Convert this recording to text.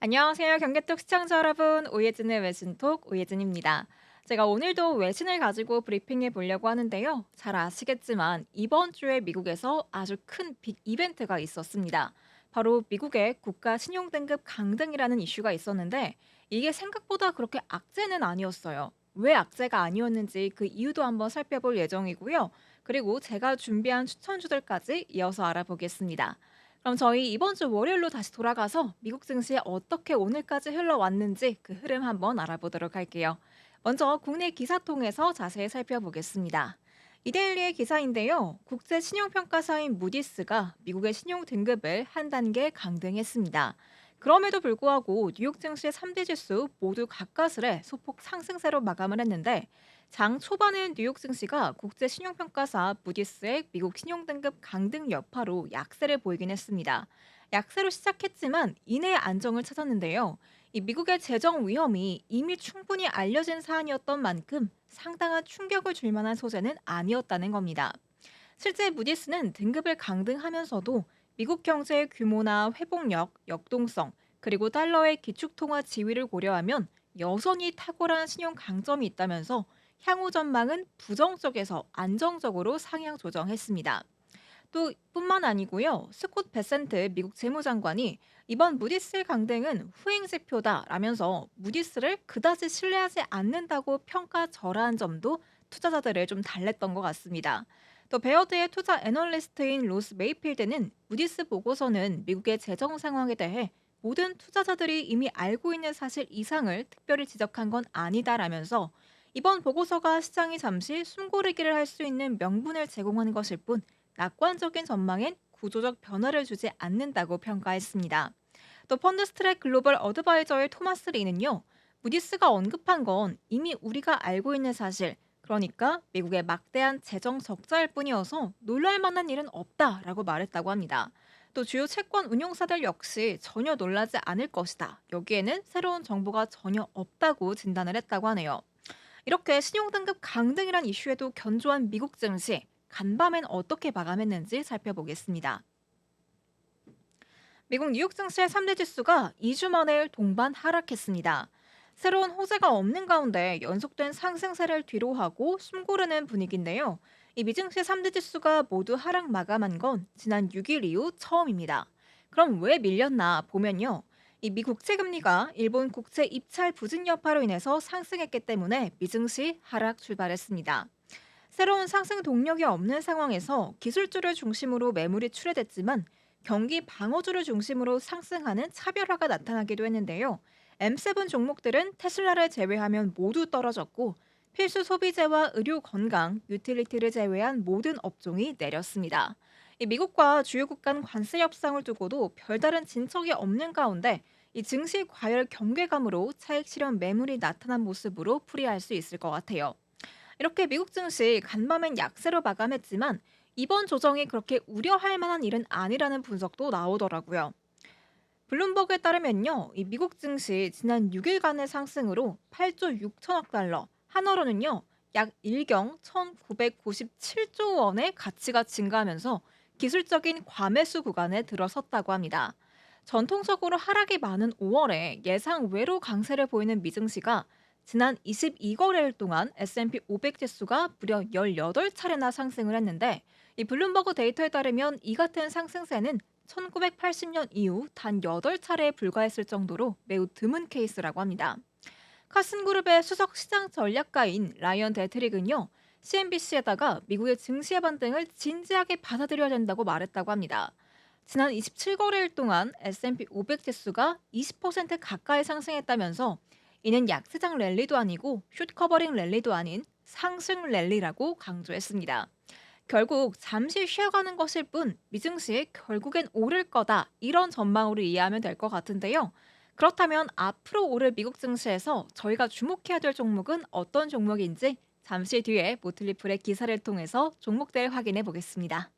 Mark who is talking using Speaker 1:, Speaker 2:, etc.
Speaker 1: 안녕하세요. 경계톡 시청자 여러분. 오예진의 외신톡 오예진입니다. 제가 오늘도 외신을 가지고 브리핑해 보려고 하는데요. 잘 아시겠지만 이번 주에 미국에서 아주 큰 빅 이벤트가 있었습니다. 바로 미국의 국가 신용등급 강등이라는 이슈가 있었는데 이게 생각보다 그렇게 악재는 아니었어요. 왜 악재가 아니었는지 그 이유도 한번 살펴볼 예정이고요. 그리고 제가 준비한 추천주들까지 이어서 알아보겠습니다. 그럼 저희 이번 주 월요일로 다시 돌아가서 미국 증시에 어떻게 오늘까지 흘러왔는지 그 흐름 한번 알아보도록 할게요. 먼저 국내 기사 통해서 자세히 살펴보겠습니다. 이데일리의 기사인데요. 국제 신용평가사인 무디스가 미국의 신용 등급을 한 단계 강등했습니다. 그럼에도 불구하고 뉴욕 증시 3대 지수 모두 가까스레 소폭 상승세로 마감을 했는데 장 초반엔 뉴욕 증시가 국제 신용평가사 무디스의 미국 신용등급 강등 여파로 약세를 보이긴 했습니다. 약세로 시작했지만 이내 안정을 찾았는데요. 이 미국의 재정 위험이 이미 충분히 알려진 사안이었던 만큼 상당한 충격을 줄 만한 소재는 아니었다는 겁니다. 실제 무디스는 등급을 강등하면서도 미국 경제의 규모나 회복력, 역동성, 그리고 달러의 기축통화 지위를 고려하면 여전히 탁월한 신용 강점이 있다면서 향후 전망은 부정적에서 안정적으로 상향 조정했습니다. 또 뿐만 아니고요. 스콧 베센트 미국 재무장관이 이번 무디스 강등은 후행 지표다라면서 무디스를 그다지 신뢰하지 않는다고 평가절하한 점도 투자자들을 좀 달랬던 것 같습니다. 또 베어드의 투자 애널리스트인 로스 메이필드는 무디스 보고서는 미국의 재정 상황에 대해 모든 투자자들이 이미 알고 있는 사실 이상을 특별히 지적한 건 아니다라면서 이번 보고서가 시장이 잠시 숨고르기를 할 수 있는 명분을 제공하는 것일 뿐 낙관적인 전망엔 구조적 변화를 주지 않는다고 평가했습니다. 또 펀드스트랙 글로벌 어드바이저의 토마스 리는요. 무디스가 언급한 건 이미 우리가 알고 있는 사실, 그러니까 미국의 막대한 재정 적자일 뿐이어서 놀랄 만한 일은 없다라고 말했다고 합니다. 또 주요 채권 운용사들 역시 전혀 놀라지 않을 것이다. 여기에는 새로운 정보가 전혀 없다고 진단을 했다고 하네요. 이렇게 신용등급 강등이란 이슈에도 견조한 미국 증시, 간밤엔 어떻게 마감했는지 살펴보겠습니다. 미국 뉴욕 증시의 3대 지수가 2주 만에 동반 하락했습니다. 새로운 호재가 없는 가운데 연속된 상승세를 뒤로하고 숨고르는 분위기인데요. 이 미증시 3대 지수가 모두 하락 마감한 건 지난 6일 이후 처음입니다. 그럼 왜 밀렸나 보면요. 이 미 국채 금리가 일본 국채 입찰 부진 여파로 인해서 상승했기 때문에 미증시 하락 출발했습니다. 새로운 상승 동력이 없는 상황에서 기술주를 중심으로 매물이 출회됐지만 경기 방어주를 중심으로 상승하는 차별화가 나타나기도 했는데요. M7 종목들은 테슬라를 제외하면 모두 떨어졌고 필수 소비재와 의료 건강, 유틸리티를 제외한 모든 업종이 내렸습니다. 이 미국과 주요국 간 관세 협상을 두고도 별다른 진척이 없는 가운데 이 증시 과열 경계감으로 차익 실현 매물이 나타난 모습으로 풀이할 수 있을 것 같아요. 이렇게 미국 증시 간밤엔 약세로 마감했지만 이번 조정이 그렇게 우려할 만한 일은 아니라는 분석도 나오더라고요. 블룸버그에 따르면요, 이 미국 증시 지난 6일간의 상승으로 8조 6천억 달러, 한화로는요, 약 1경 1,997조 원의 가치가 증가하면서 기술적인 과매수 구간에 들어섰다고 합니다. 전통적으로 하락이 많은 5월에 예상 외로 강세를 보이는 미증시가 지난 22거래일 동안 S&P 500 지수가 무려 18차례나 상승을 했는데 이 블룸버그 데이터에 따르면 이 같은 상승세는 1980년 이후 단 8차례에 불과했을 정도로 매우 드문 케이스라고 합니다. 카슨그룹의 수석 시장 전략가인 라이언 데트릭은요. CNBC에다가 미국의 증시의 반등을 진지하게 받아들여야 된다고 말했다고 합니다. 지난 27거래일 동안 S&P 500 지수가 20% 가까이 상승했다면서 이는 약세장 랠리도 아니고 숏 커버링 랠리도 아닌 상승 랠리라고 강조했습니다. 결국 잠시 쉬어가는 것일 뿐 미증시 결국엔 오를 거다 이런 전망으로 이해하면 될 것 같은데요. 그렇다면 앞으로 오를 미국 증시에서 저희가 주목해야 될 종목은 어떤 종목인지 잠시 뒤에 모틀리플의 기사를 통해서 종목들 확인해 보겠습니다.